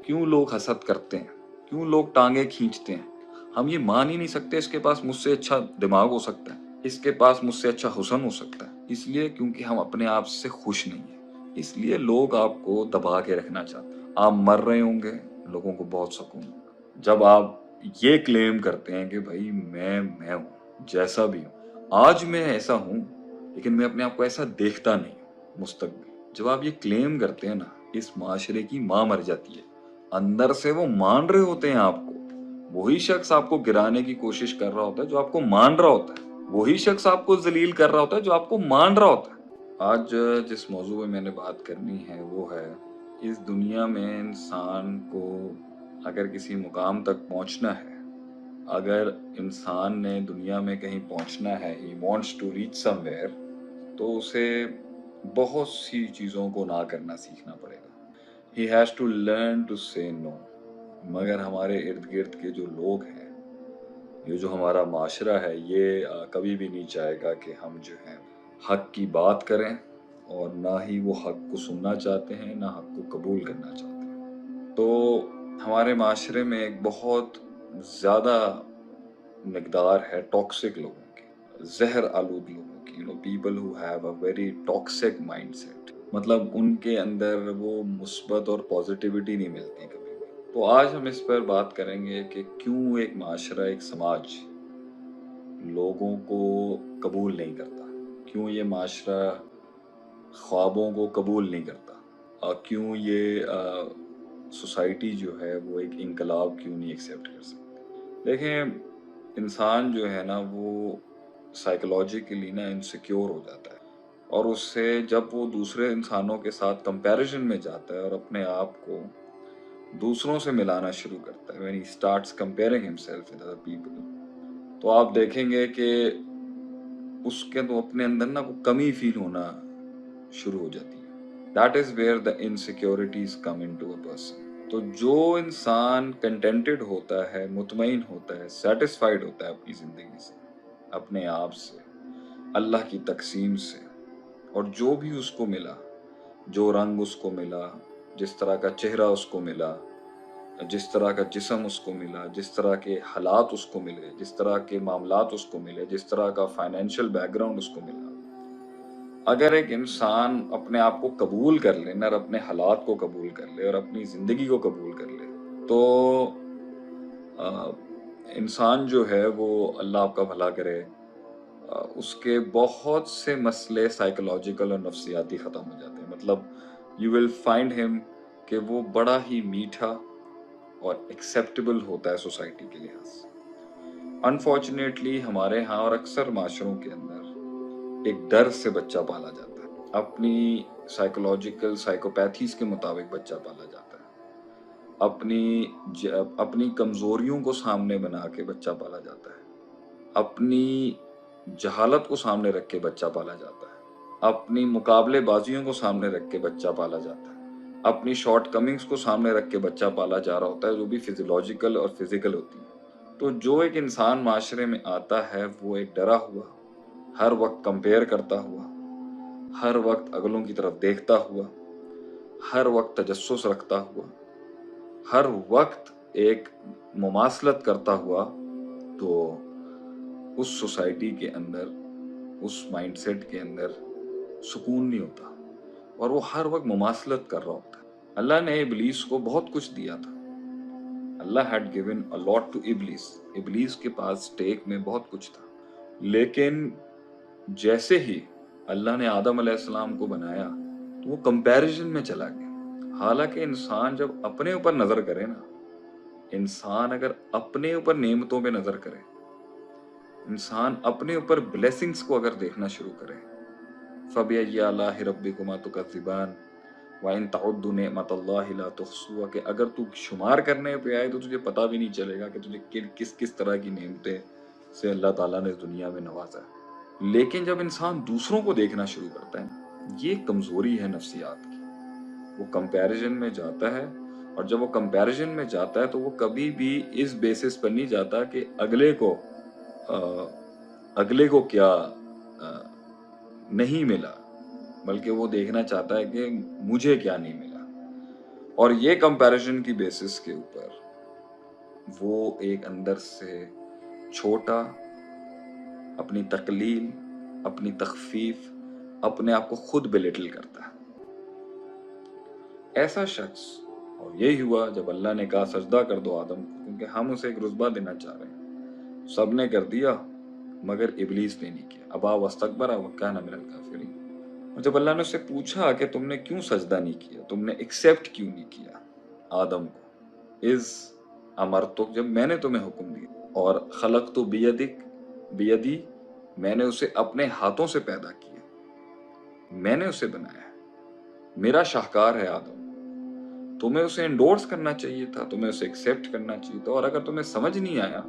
क्यों लोग हसद करते हैं, क्यों लोग टांगे खींचते हैं। हम ये मान ही नहीं सकते इसके पास मुझसे अच्छा दिमाग हो सकता है, इसके पास मुझसे अच्छा हुस्न हो सकता है। इसलिए क्योंकि हम अपने आप से खुश नहीं है, इसलिए लोग आपको दबा के रखना चाहते हैं। आप मर रहे होंगे, लोगों को बहुत सुकून होगा जब आप ये क्लेम करते हैं कि भाई मैं हूँ, जैसा भी हूँ। आज मैं ऐसा हूँ, लेकिन मैं अपने आप को ऐसा देखता नहीं हूँ मुस्तकबिल। जब आप ये क्लेम करते हैं ना, इस माशरे की माँ मर जाती है। अंदर से वो मान रहे होते हैं आपको। वही शख्स आपको गिराने की कोशिश कर रहा होता है जो आपको मान रहा होता है। वही शख्स आपको जलील कर रहा होता है जो आपको मान रहा होता है। आज जिस मौजू में मैंने बात करनी है वो है, इस दुनिया में इंसान को अगर किसी मुकाम तक पहुंचना है, अगर इंसान ने दुनिया में कहीं पहुंचना है, he wants to reach somewhere, तो उसे बहुत सी चीज़ों को ना करना सीखना पड़ेगा। He has to learn to say no। मगर हमारे इर्द गिर्द के जो लोग हैं, ये जो हमारा माशरा है, ये कभी भी नहीं चाहेगा कि हम जो हैं हक की बात करें, और ना ही वो हक को सुनना चाहते हैं, ना हक को कबूल करना चाहते हैं। तो हमारे माशरे में एक बहुत ज़्यादा मिकदार है टॉक्सिक लोगों की, जहर आलूद लोगों की, people who have a very toxic mindset. मतलब उनके अंदर वो मुस्बत और पॉजिटिविटी नहीं मिलती कभी भी। तो आज हम इस पर बात करेंगे कि क्यों एक माशरा, एक समाज लोगों को कबूल नहीं करता, क्यों ये माशरा ख्वाबों को कबूल नहीं करता, और क्यों ये सोसाइटी जो है वो एक इनकलाब क्यों नहीं एक्सेप्ट कर सकती। देखें, इंसान जो है ना वो साइकोलॉजिकली ना इनसिक्योर हो जाता है, और उससे जब वो दूसरे इंसानों के साथ कंपैरिजन में जाता है और अपने आप को दूसरों से मिलाना शुरू करता है, when he starts comparing himself with other people, तो आप देखेंगे कि उसके तो अपने अंदर ना वो कमी फील होना शुरू हो जाती है। That is where the insecurities come into a person. तो जो इंसान कंटेंटेड होता है, मुतमईन होता है, सेटिस्फाइड होता है अपनी जिंदगी से, अपने आप से, अल्लाह की तकसीम से, और जो भी उसको मिला, जो रंग उसको मिला, जिस तरह का चेहरा उसको मिला, जिस तरह का जिस्म उसको मिला, जिस तरह के हालात उसको मिले, जिस तरह के मामलात उसको मिले, जिस तरह का फाइनेंशियल बैकग्राउंड उसको मिला, अगर एक इंसान अपने आप को कबूल कर ले ना, और अपने हालात को कबूल कर ले और अपनी ज़िंदगी को कबूल कर ले, तो इंसान जो है वो, अल्लाह आपका भला करे, उसके बहुत से मसले साइकोलॉजिकल और नफ्सियाती ख़त्म हो जाते हैं। मतलब यू विल फाइंड हिम कि वो बड़ा ही मीठा और एक्सेप्टेबल होता है सोसाइटी के लिहाज से। अनफॉर्चुनेटली हमारे यहाँ और अक्सर माशरों के अंदर एक डर से बच्चा पाला जाता है, अपनी साइकोलॉजिकल साइकोपैथीज के मुताबिक बच्चा पाला जाता है, अपनी कमजोरियों को सामने बना के बच्चा पाला जाता है, अपनी जहालत को सामने रख के बच्चा पाला जाता है, अपनी मुकाबलेबाजियों को सामने रख के बच्चा पाला जाता है, अपनी शॉर्ट कमिंग्स को सामने रख के बच्चा पाला जा रहा होता है, जो भी फिजियोलॉजिकल और फिजिकल होती है। तो जो एक इंसान माशरे में आता है वो एक डरा हुआ, हर वक्त कंपेयर करता हुआ, हर वक्त अगलों की तरफ देखता हुआ, हर वक्त तजस्सुस रखता हुआ, हर वक्त एक मुमासलत करता हुआ, तो उस सोसाइटी के अंदर, उस माइंडसेट के अंदर सुकून नहीं होता, और वो हर वक्त मुमासलत कर रहा होता है। अल्लाह ने इब्लीस को बहुत कुछ दिया था। अल्लाह had given a lot to इब्लीस। इब्लीस के पास स्टेक में बहुत कुछ था, लेकिन जैसे ही अल्लाह ने आदम अलैहिस्सलाम को बनाया तो वो कंपैरिजन में चला गया। हालांकि इंसान जब अपने ऊपर नजर करे ना, इंसान अगर अपने ऊपर नेमतों पे नजर करे, इंसान अपने ऊपर ब्लेसिंग्स को अगर देखना शुरू करे, फबिअय्यि आलाइ रब्बिकुमा तुकज़्ज़िबान व इन तउद्दु निअमतल्लाहि ला तुहसूहा, कि अगर तू शुमार करने पे आए तो तुझे पता भी नहीं चलेगा कि तुझे किस किस तरह की नेमतें से अल्लाह ताला ने इस दुनिया में नवाजा है। लेकिन जब इंसान दूसरों को देखना शुरू करता है, ये कमजोरी है नफ्सियात की, वो कंपैरिजन में जाता है, और जब वो कंपैरिजन में जाता है तो वो कभी भी इस बेसिस पर नहीं जाता कि अगले को क्या नहीं मिला, बल्कि वो देखना चाहता है कि मुझे क्या नहीं मिला। اور یہ कंपैरिजन की बेसिस के ऊपर वो एक अंदर से छोटा, अपनी तकलील, अपनी तखफीफ, अपने आप को खुद बिलिटल करता है। ऐसा शख्स, और यही हुआ जब अल्लाह ने कहा सजदा कर दो आदम को, क्योंकि हम उसे एक रुतबा देना चाह रहे हैं। सब ने कर दिया मगर इबलीस ने नहीं किया। अबा वस्तकबरा व काना मिनल काफिरीन। और जब अल्लाह ने उससे पूछा कि तुमने क्यों सजदा नहीं किया, तुमने एक्सेप्ट क्यों नहीं किया आदम को, इज अमर तो, जब मैंने तुम्हें हुक्म दिया, और खलक तो बियदी, मैंने उसे अपने हाथों से पैदा किया, मैंने उसे बनाया, मेरा शाहकार है आदम। तुम्हें उसे एंडोर्स करना चाहिए था, तुम्हें उसे एक्सेप्ट करना चाहिए था, और अगर तुम्हें समझ नहीं आया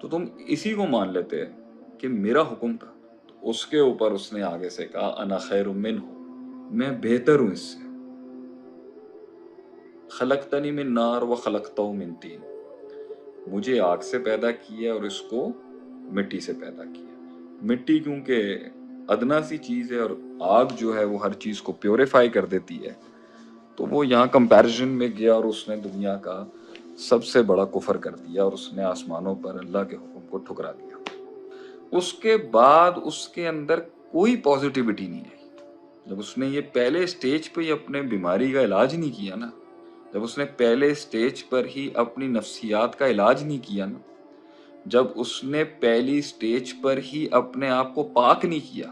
तो तुम इसी को मान लेते कि मेरा हुक्म था। तो उसके ऊपर उसने आगे से कहा अना खैरुम मिन्हु, मैं बेहतर हूं इससे। खलकतनी मिन नार व खलकतहु मिन तीन, मुझे आग से पैदा किया और इसको मिट्टी से पैदा किया। मिट्टी क्योंकि अदना सी चीज है और आग जो है वो हर चीज को प्योरीफाई कर देती है, तो वो यहाँ कंपैरिजन में गया और उसने दुनिया का सबसे बड़ा कुफर कर दिया और उसने आसमानों पर अल्लाह के हुक्म को ठुकरा दिया। उसके बाद उसके अंदर कोई पॉजिटिविटी नहीं आई। जब उसने ये पहले स्टेज पे ही अपने बीमारी का इलाज नहीं किया ना, जब उसने पहले स्टेज पर ही अपनी नफ्सियात का इलाज नहीं किया ना, जब उसने पहली स्टेज पर ही अपने आप को पाक नहीं किया,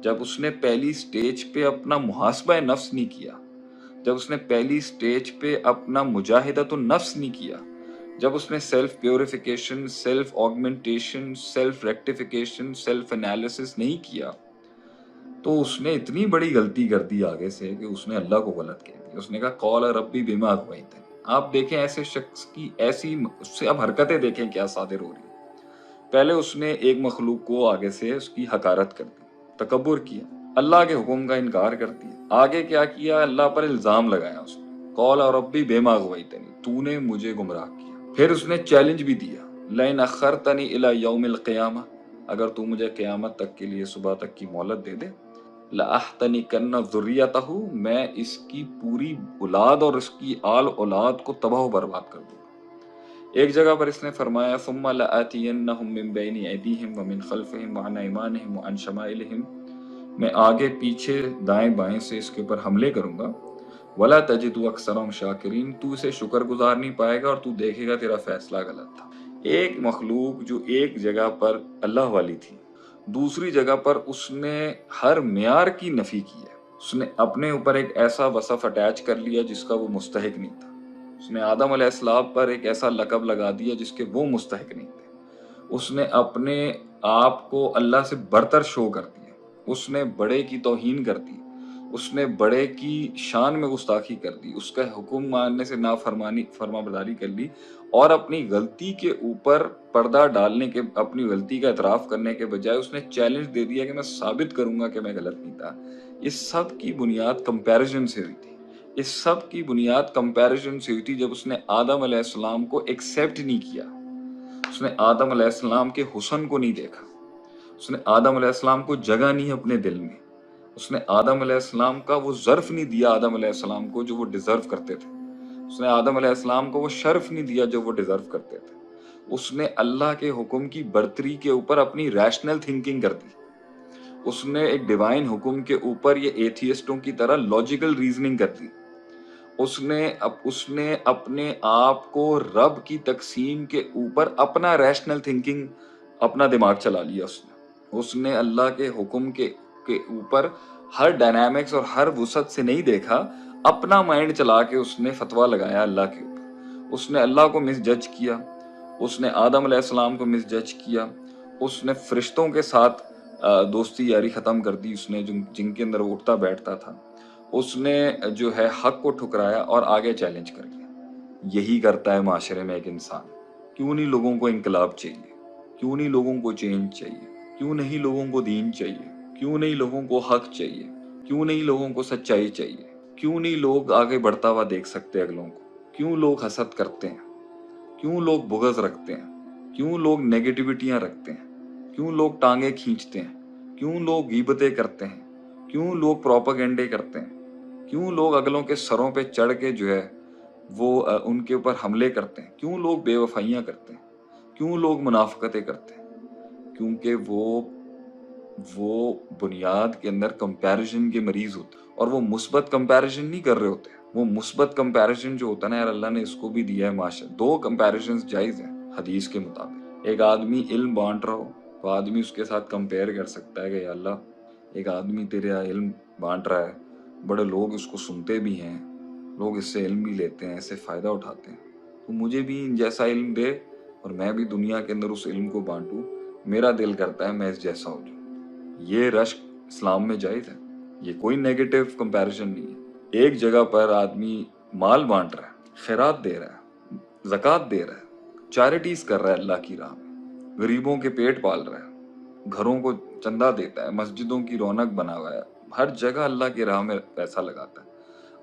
जब उसने पहली स्टेज पे अपना मुहासबा नफ्स नहीं किया, जब उसने पहली स्टेज पे अपना मुजाहिदतुन नफ्स नहीं किया, जब उसने self purification, self augmentation, self rectification, self analysis नहीं किया, तो उसने इतनी बड़ी गलती कर दी आगे से कि उसने अल्लाह को गलत कह दिया। उसने कहा कौल रब्बी बिमा अग़वैतनी। आप देखें ऐसे शख्स की ऐसी, उससे अब हरकतें देखें क्या सादिर हो रही है। पहले उसने एक मखलूक को आगे से उसकी हकारत कर दी, तकब्बुर किया, अल्लाह के हुक्म का इनकार कर दिया। आगे क्या किया, अल्लाह पर इल्जाम लगाया उसने, कौल रब्बी बिमा अग़वैतनी, तूने मुझे गुमराह किया। फिर उसने चैलेंज भी दिया, लइन अख़रतनी इला यौमिल क़ियामा, अगर तू मुझे क़यामत तक के लिए सुबह तक की मोहलत दे दे, लअहतनिकन्ना ज़ुर्रियतहु, मैं इसकी पूरी औलाद और इसकी आल औलाद को तबाह बर्बाद कर दूंगा। एक जगह पर इसने फरमाया सुम्मा लआतियन्नहुम मिन बैनि ऐदीहिम व मिन खल्फिहिम व अन ऐमानिहिम व अन शमाइलिहिम, मैं आगे पीछे दाएं बाएं से इसके ऊपर हमले करूंगा। वला तजिदु अक्सरहुम शाकिरीन, तू इसे शुक्रगुजार नहीं पाएगा और तू देखेगा तेरा फैसला गलत था। एक मखलूक जो एक जगह पर अल्लाह वाली थी, दूसरी जगह पर उसने हर मियार की नफी की है। उसने अपने ऊपर एक ऐसा वसफ अटैच कर लिया जिसका वो मुस्तहिक नहीं था। उसने आदम अलैहिस्सलाम पर एक ऐसा लकब लगा दिया जिसके वो मुस्तहिक नहीं थे। उसने अपने आप को अल्लाह से बरतर शो कर दिया। उसने बड़े की तौहीन कर दी, उसने बड़े की शान में गुस्ताखी कर दी, उसका हुक्म मानने से फरमाबरदारी कर ली, और अपनी गलती के ऊपर पर्दा डालने के, अपनी गलती का एतराफ करने के बजाय उसने चैलेंज दे दिया कि मैं साबित करूंगा कि मैं गलत नहीं था। इस सब की बुनियाद कंपैरिजन से हुई थी। इस सब की बुनियाद कंपैरिजन से हुई थी जब उसने आदम अलैहिस्सलाम को एक्सेप्ट नहीं किया, उसने आदम अलैहिस्सलाम के हुस्न को नहीं देखा, उसने आदम अलैहिस्सलाम को जगह नहीं अपने दिल में, उसने आदम अलैहिस्सलाम का वो ज़र्फ नहीं दिया आदम अलैहिस्सलाम को जो वो डिजर्व करते थे, उसने आदम अलैहिस्सलाम को वो शर्फ नहीं दिया जो वो डिजर्व करते थे। उसने अल्लाह के हुक्म की बर्तरी के ऊपर अपनी रैशनल थिंकिंग कर दी। उसने एक डिवाइन हुक्म के ऊपर ये एथियस्टों की तरह लॉजिकल रीजनिंग कर दी। उसने अपने आप को रब की तकसीम के ऊपर अपना रैशनल थिंकिंग, अपना दिमाग चला लिया। उसने अल्लाह के हुक्म के ऊपर हर डायनामिक्स और हर वुसत से नहीं देखा, अपना माइंड चला के उसने फतवा लगाया अल्लाह के ऊपर। उसने अल्लाह को मिसजज किया, उसने आदम अलैहिस्सलाम को मिसजज किया, उसने फरिश्तों के साथ दोस्ती यारी खत्म कर दी, उसने जिनके अंदर उठता बैठता था। उसने जो है हक को ठुकराया और आगे चैलेंज कर गया। यही करता है माशरे में एक इंसान। क्यों नहीं लोगों को इनकलाब चाहिए, क्यों नहीं लोगों को चेंज चाहिए, क्यों नहीं लोगों को दीन चाहिए, क्यों नहीं लोगों को हक चाहिए, क्यों नहीं लोगों को सच्चाई चाहिए, क्यों नहीं लोग आगे बढ़ता हुआ देख सकते अगलों को, क्यों लोग हसद करते हैं, क्यों लोग बुग़्ज़ रखते हैं, क्यों लोग नेगेटिविटियां रखते हैं, क्यों लोग टांगे खींचते हैं, क्यों लोग गीबतें करते हैं, क्यों लोग प्रोपेगेंडे करते हैं, क्यों लोग अगलों के सरों पे चढ़ के जो है وہ ان کے اوپر حملے کرتے ہیں؟ کیوں لوگ بے وفائیاں کرتے ہیں؟ کیوں لوگ منافقتیں کرتے ہیں؟ کیونکہ وہ بنیاد کے اندر کمپیریزن کے مریض ہوتے ہیں، اور وہ مثبت کمپیریزن نہیں کر رہے ہوتے۔ وہ مثبت کمپیریزن جو ہوتا ہے نا یار، اللہ نے اس کو بھی دیا ہے معاشرہ۔ دو کمپیریزنز جائز ہیں حدیث کے مطابق۔ ایک آدمی علم بانٹ رہا ہو تو آدمی اس کے ساتھ کمپیئر کر سکتا ہے کہ یا اللہ، ایک آدمی تیرے علم بانٹ رہا ہے، بڑے لوگ اس کو سنتے بھی ہیں، لوگ اس سے علم بھی لیتے ہیں، اس سے فائدہ اٹھاتے ہیں، تو مجھے بھی ان جیسا علم دے اور میں بھی دنیا کے اندر اس علم کو بانٹوں۔ میرا دل کرتا ہے میں اس جیسا ہو جاؤں۔ یہ رشک اسلام میں جائز ہے، یہ کوئی نیگیٹو کمپیریزن نہیں ہے۔ ایک جگہ پر آدمی مال بانٹ رہا ہے، خیرات دے رہا ہے، زکوٰۃ دے رہا ہے، چیریٹیز کر رہا ہے اللہ کی راہ میں، غریبوں کے پیٹ پال رہا ہے، گھروں کو چندہ دیتا ہے، مسجدوں کی رونق بنا ہوا ہے، ہر جگہ اللہ کی راہ میں پیسہ لگاتا ہے۔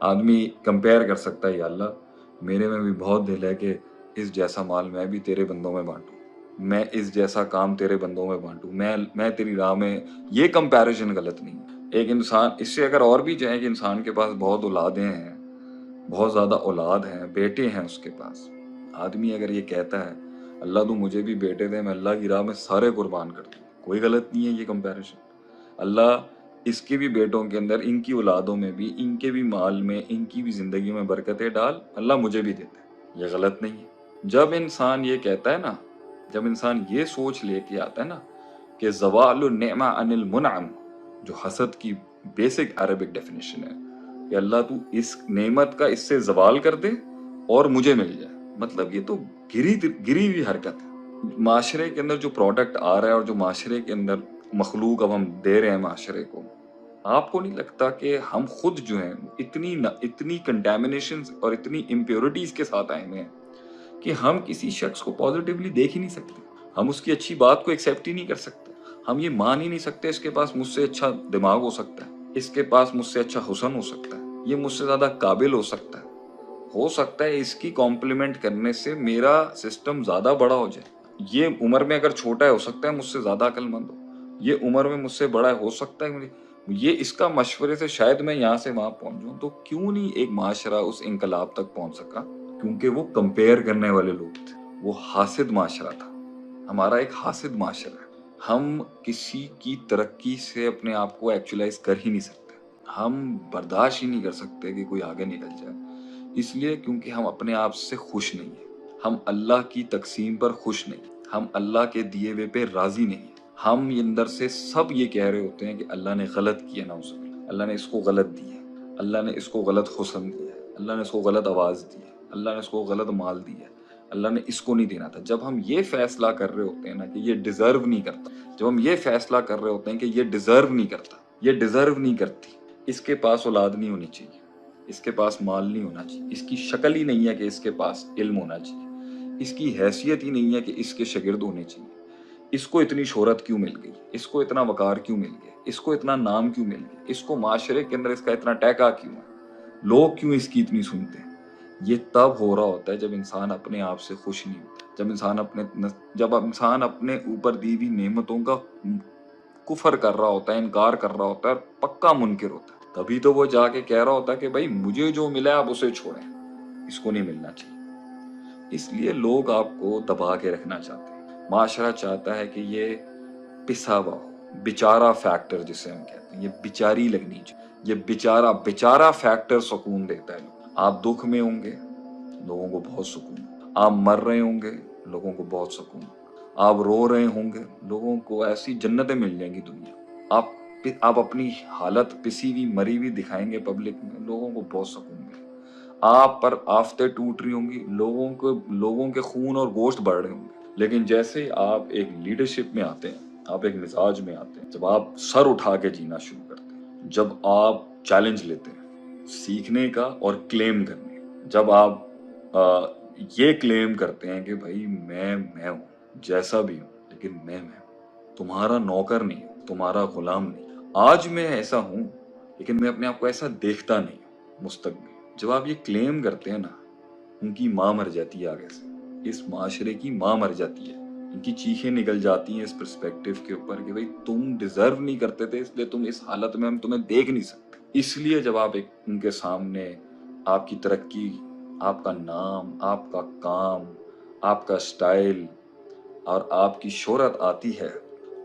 آدمی کمپیئر کر سکتا ہے، یا اللہ میرے میں بھی بہت دل ہے کہ اس جیسا مال میں بھی تیرے بندوں میں بانٹوں، میں اس جیسا کام تیرے بندوں میں بانٹوں، میں تیری راہ میں۔ یہ کمپیریزن غلط نہیں ہے۔ ایک انسان اس سے اگر اور بھی جائیں کہ انسان کے پاس بہت اولادیں ہیں، بہت زیادہ اولاد ہیں، بیٹے ہیں اس کے پاس، آدمی اگر یہ کہتا ہے اللہ تو مجھے بھی بیٹے دے، میں اللہ کی راہ میں سارے قربان کر دوں، کوئی غلط نہیں ہے یہ کمپیریزن۔ اللہ اس کے بھی بیٹوں کے اندر، ان کی اولادوں میں بھی، ان کے بھی مال میں، ان کی بھی زندگی میں برکتیں ڈال، اللہ مجھے بھی دیتا ہے، یہ غلط نہیں ہے۔ جب انسان یہ کہتا ہے نا، جب انسان یہ سوچ لے کے آتا ہے نا کہ زوال النعمہ عن المنعم، جو حسد کی بیسک عربک ڈیفینیشن ہے کہ اللہ تو اس نعمت کا اس سے زوال کر دے اور مجھے مل جائے، مطلب یہ تو گری ہوئی حرکت ہے۔ معاشرے کے اندر جو پروڈکٹ آ رہا ہے اور جو معاشرے کے اندر مخلوق اب ہم دے رہے ہیں معاشرے کو، آپ کو نہیں لگتا کہ ہم خود جو ہیں اتنی کنٹامینیشن اور اتنی امپیورٹیز کے ساتھ آئے ہوئے ہیں کہ ہم کسی شخص کو پازیٹیولی دیکھ ہی نہیں سکتے، ہم اس کی اچھی بات کو ایکسیپٹ ہی نہیں کر سکتے، ہم یہ مان ہی نہیں سکتے اس کے پاس مجھ سے اچھا دماغ ہو سکتا ہے، اس کے پاس مجھ سے اچھا حسن ہو سکتا ہے، یہ مجھ سے زیادہ قابل ہو سکتا ہے اس کی کمپلیمنٹ کرنے سے میرا سسٹم زیادہ بڑا ہو جائے۔ یہ عمر میں اگر چھوٹا ہے ہو سکتا ہے مجھ سے زیادہ عقل مند ہو، یہ عمر میں مجھ سے بڑا ہے ہو سکتا ہے یہ اس کا مشورے سے شاید میں یہاں سے وہاں پہنچ جاؤں۔ تو کیوں نہیں ایک معاشرہ اس انقلاب تک پہنچ سکا؟ کیونکہ وہ کمپیئر کرنے والے لوگ تھے، وہ حاسد معاشرہ تھا۔ ہمارا ایک حاسد معاشرہ ہے، ہم کسی کی ترقی سے اپنے آپ کو ایکچولائز کر ہی نہیں سکتے، ہم برداشت ہی نہیں کر سکتے کہ کوئی آگے نکل جائے، اس لیے کیونکہ ہم اپنے آپ سے خوش نہیں ہیں، ہم اللہ کی تقسیم پر خوش نہیں، ہم اللہ کے دیے ہوئے پہ راضی نہیں، ہم اندر سے سب یہ کہہ رہے ہوتے ہیں کہ اللہ نے غلط کیا، نعوذ باللہ، اللہ نے اس کو غلط دی ہے، اللہ نے اس کو غلط حسن دیا ہے، اللہ نے اس کو غلط آواز دی ہے، اللہ نے اس کو غلط مال دیا ہے، اللہ نے اس کو نہیں دینا تھا۔ جب ہم یہ فیصلہ کر رہے ہوتے ہیں نا کہ یہ ڈیزرو نہیں کرتا، جب ہم یہ فیصلہ کر رہے ہوتے ہیں کہ یہ ڈیزرو نہیں کرتا، یہ ڈیزرو نہیں کرتی، اس کے پاس اولاد نہیں ہونی چاہیے، اس کے پاس مال نہیں ہونا چاہیے، اس کی شکل ہی نہیں ہے کہ اس کے پاس علم ہونا چاہیے، اس کی حیثیت ہی نہیں ہے کہ اس کے شاگرد ہونے چاہیے، اس کو اتنی شہرت کیوں مل گئی، اس کو اتنا وقار کیوں مل گیا، اس کو اتنا نام کیوں مل گیا، اس کو معاشرے کے اندر اس کا اتنا ٹیکا کیوں ہے، لوگ کیوں اس کی اتنی سنتے ہیں؟ یہ تب ہو رہا ہوتا ہے جب انسان اپنے آپ سے خوش نہیں ہوتا، جب انسان اپنے اوپر دی ہوئی نعمتوں کا کفر کر رہا ہوتا ہے، انکار کر رہا ہوتا ہے اور پکا منکر ہوتا ہے، تبھی تو وہ جا کے کہہ رہا ہوتا ہے کہ بھائی مجھے جو ملا آپ اسے چھوڑیں، اس کو نہیں ملنا چاہیے۔ اس لیے لوگ آپ کو دبا کے رکھنا چاہتے ہیں، معاشرہ چاہتا ہے کہ یہ پسا ہوا ہو، بیچارہ فیکٹر جسے ہم کہتے ہیں، یہ بیچاری لگنی چاہیے، یہ بیچارہ فیکٹر سکون دیتا ہے۔ آپ دکھ میں ہوں گے، لوگوں کو بہت سکون، آپ مر رہے ہوں گے، لوگوں کو بہت سکون، آپ رو رہے ہوں گے، لوگوں کو ایسی جنتیں مل جائیں گی دنیا، آپ اپنی حالت پسی ہوئی مری ہوئی دکھائیں گے پبلک میں، لوگوں کو بہت سکون ملے، آپ پر آفتیں ٹوٹ رہی ہوں گی، لوگوں کے خون اور گوشت بڑھ رہے ہوں گے، لیکن جیسے آپ ایک لیڈرشپ میں آتے ہیں، آپ ایک مزاج میں آتے ہیں، جب آپ سر اٹھا کے جینا شروع کرتے ہیں، جب آپ چیلنج لیتے ہیں سیکھنے کا اور کلیم کرنے کا، جب آپ یہ کلیم کرتے ہیں کہ بھائی میں ہوں، جیسا بھی ہوں، لیکن میں ہوں، تمہارا نوکر نہیں ہوں، تمہارا غلام نہیں، آج میں ایسا ہوں لیکن میں اپنے آپ کو ایسا دیکھتا نہیں ہوں مستقبل۔ جب آپ یہ کلیم کرتے ہیں نا، ان کی ماں مر جاتی ہے آگے سے، اس معاشرے کی ماں مر جاتی ہے، ان کی چیخیں نکل جاتی ہیں اس پرسپیکٹیو کے اوپر کہ بھائی تم ڈیزرو نہیں کرتے تھے، اس لیے تم اس حالت میں ہم تمہیں دیکھ نہیں سکتے۔ اس لیے جب آپ ان کے سامنے آپ کی ترقی، आपका नाम, आपका काम, आपका स्टाइल और आपकी शोहरत आती है,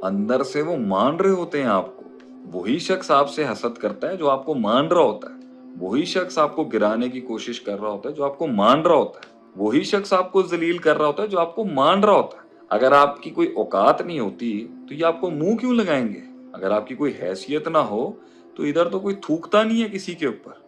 अंदर से वो मान रहे होते हैं आपको। वही शख्स आपसे हसद करता है जो आपको मान रहा होता है। वही शख्स आपको गिराने की कोशिश कर रहा होता है जो आपको मान रहा होता है। वही शख्स आपको जलील कर रहा होता है जो आपको मान रहा होता है। अगर आपकी कोई औकात नहीं होती तो ये आपको मुंह क्यों लगाएंगे? अगर आपकी कोई हैसियत ना हो तो इधर तो कोई थूकता नहीं है किसी के ऊपर।